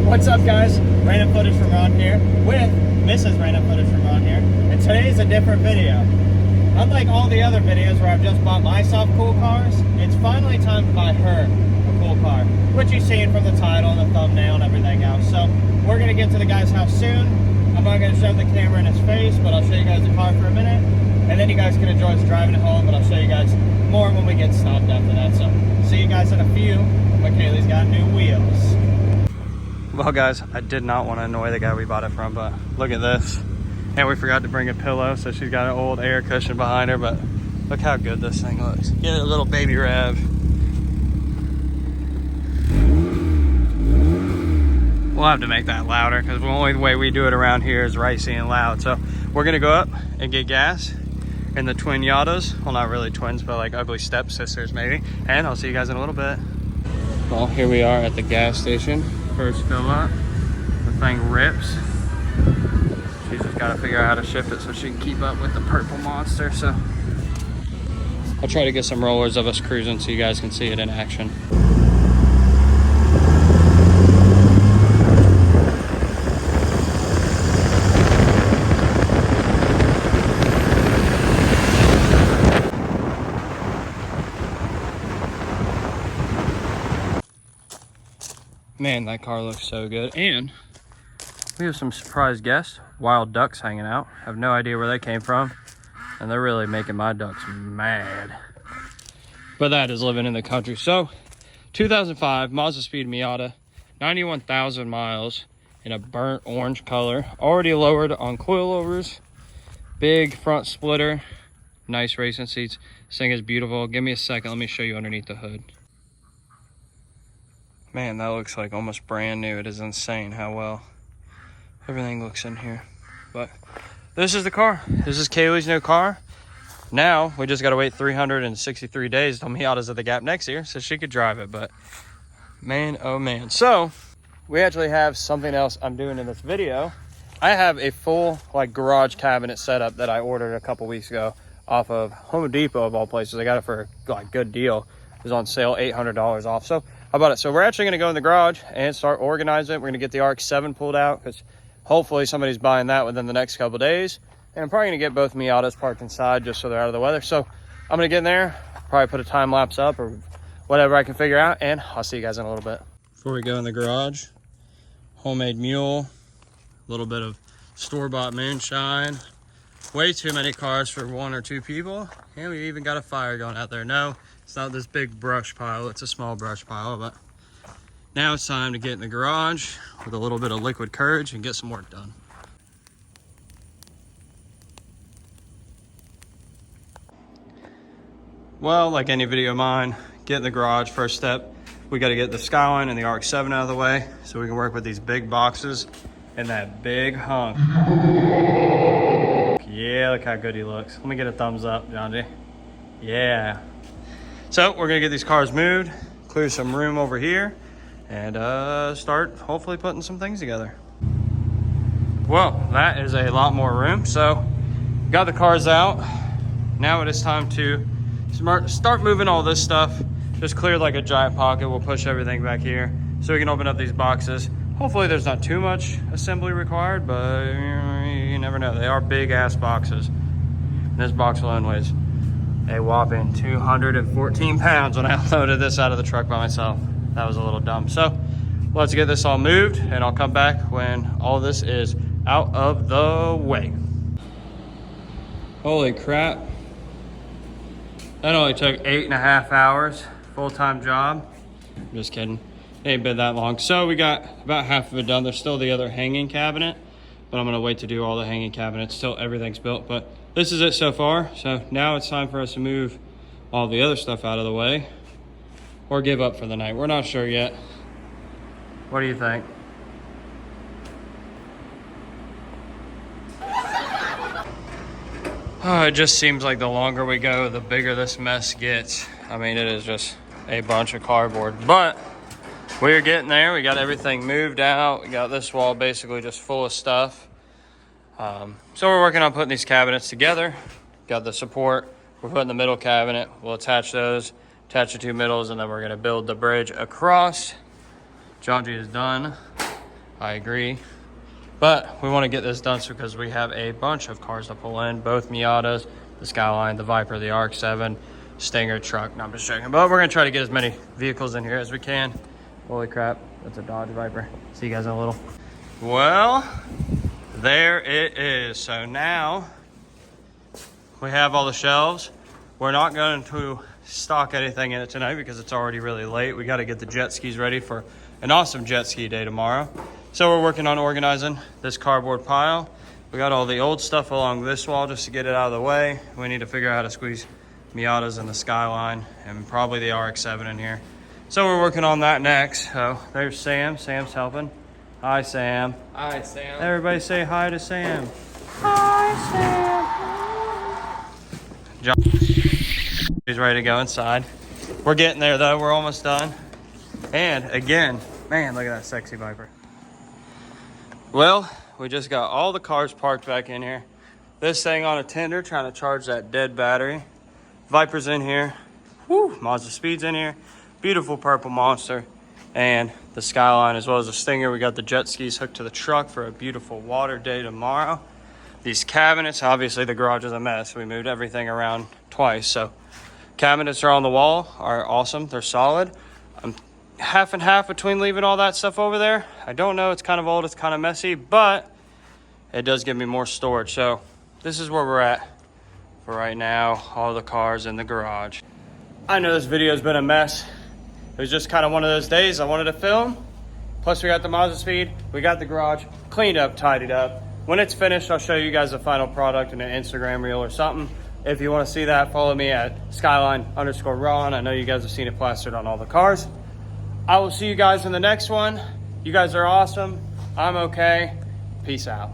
What's up, guys? Random footage from Ron here with Mrs. Random footage from Ron here, and today's a different video. Unlike all the other videos where I've just bought myself cool cars, it's finally time to buy her a cool car, which you've seen from the title and the thumbnail and everything else. So we're gonna get to the guy's house soon. I'm not gonna shove the camera in his face, but I'll show you guys the car for a minute, and then you guys can enjoy us driving it home. But I'll show you guys more when we get stopped after that. So see you guys in a few. But Kaylee's got new wheels. Well, guys, I did not want to annoy the guy we bought it from, but look at this. And we forgot to bring a pillow, so she's got an old air cushion behind her, but look how good this thing looks. Get it a little baby rev. We'll have to make that louder because the only way we do it around here is ricey and loud. So we're gonna go up and get gas in the twin Yatas. Well, not really twins, but like ugly stepsisters maybe. And I'll see you guys in a little bit. Well, here we are at the gas station. First fill up. The thing rips. She's just got to figure out how to shift it so she can keep up with the purple monster. So I'll try to get some rollers of us cruising so you guys can see it in action. Man, that car looks so good. And we have some surprise guests, wild ducks hanging out. I have no idea where they came from, and they're really making my ducks mad. But that is living in the country. So 2005 Mazdaspeed Miata, 91,000 miles in a burnt orange color, already lowered on coilovers, big front splitter, nice racing seats. This thing is beautiful. Give me a second, let me show you underneath the hood. Man, that looks like almost brand new. It is insane how well everything looks in here. But this is the car. This is Kaylee's new car. Now we just got to wait 363 days till Miata's at the Gap next year so she could drive it. But man, oh man. So we actually have something else I'm doing in this video. I have a full like garage cabinet setup that I ordered a couple weeks ago off of Home Depot of all places. I got it for a good deal. It was on sale, $800 off. So I bought it. So we're actually going to go in the garage and start organizing it. We're going to get the RX-7 pulled out because hopefully somebody's buying that within the next couple of days. And I'm probably going to get both Miatas parked inside just so they're out of the weather. So I'm going to get in there, probably put a time lapse up or whatever I can figure out, and I'll see you guys in a little bit. Before we go in the garage, homemade mule, a little bit of store-bought moonshine. Way too many cars for one or two people. And we even got a fire going out there. No, it's not this big brush pile. It's a small brush pile, but now it's time to get in the garage with a little bit of liquid courage and get some work done. Well, like any video of mine, get in the garage. First step, we got to get the Skyline and the RX-7 out of the way so we can work with these big boxes and that big hunk. Yeah, look how good he looks. Let me get a thumbs up, John G. Yeah. So we're gonna get these cars moved, clear some room over here, and start hopefully putting some things together. Well, that is a lot more room. So got the cars out. Now it is time to start moving all this stuff. Just clear like a giant pocket. We'll push everything back here so we can open up these boxes. Hopefully there's not too much assembly required, but you never know. They are big ass boxes. And this box alone weighs a whopping 214 pounds when I loaded this out of the truck by myself. That was a little dumb. So let's get this all moved and I'll come back when all this is out of the way. Holy crap. That only took 8.5 hours, full-time job. I'm just kidding. It ain't been that long. So we got about half of it done. There's still the other hanging cabinet, but I'm gonna wait to do all the hanging cabinets till everything's built. But this is it so far. So now it's time for us to move all the other stuff out of the way or give up for the night. We're not sure yet. What do you think? Oh, it just seems like the longer we go, the bigger this mess gets. I mean, it is just a bunch of cardboard, but we're getting there. We got everything moved out. We got this wall basically just full of stuff. So we're working on putting these cabinets together. Got the support. We're putting the middle cabinet. We'll attach those, attach the two middles, and then we're gonna build the bridge across. John G is done I agree. But we want to get this done because we have a bunch of cars to pull in, both Miatas, the Skyline, the Viper, the RX-7, Stinger truck. No, I'm just joking. But we're going to try to get as many vehicles in here as we can. Holy crap, that's a Dodge Viper. See you guys in a little. Well, there it is. So now we have all the shelves. We're not going to stock anything in it tonight because it's already really late. We got to get the jet skis ready for an awesome jet ski day tomorrow. So we're working on organizing this cardboard pile. We got all the old stuff along this wall just to get it out of the way. We need to figure out how to squeeze Miatas and the Skyline and probably the RX-7 in here. So we're working on that next. So there's Sam. Sam's helping. Hi, Sam. Hi, Sam. Everybody say hi to Sam. Hi, Sam. John, he's ready to go inside. We're getting there though. We're almost done. And again, man, look at that sexy Viper. Well, we just got all the cars parked back in here. This thing on a tender trying to charge that dead battery. Viper's in here. Woo, Mazdaspeed's in here. Beautiful purple monster. And the Skyline as well as the Stinger. We got the jet skis hooked to the truck for a beautiful water day tomorrow. These cabinets, obviously the garage is a mess. We moved everything around twice. So cabinets are on the wall, are awesome. They're solid. I'm half and half between leaving all that stuff over there. I don't know, it's kind of old, it's kind of messy, but it does give me more storage. So this is where we're at for right now, all the cars in the garage. I know this video has been a mess. It was just kind of one of those days I wanted to film. Plus we got the Mazdaspeed, we got the garage cleaned up, tidied up. When it's finished, I'll show you guys the final product in an Instagram reel or something. If you want to see that, follow me at Skyline_Ron. I know you guys have seen it plastered on all the cars. I will see you guys in the next one. You guys are awesome. I'm okay. Peace out.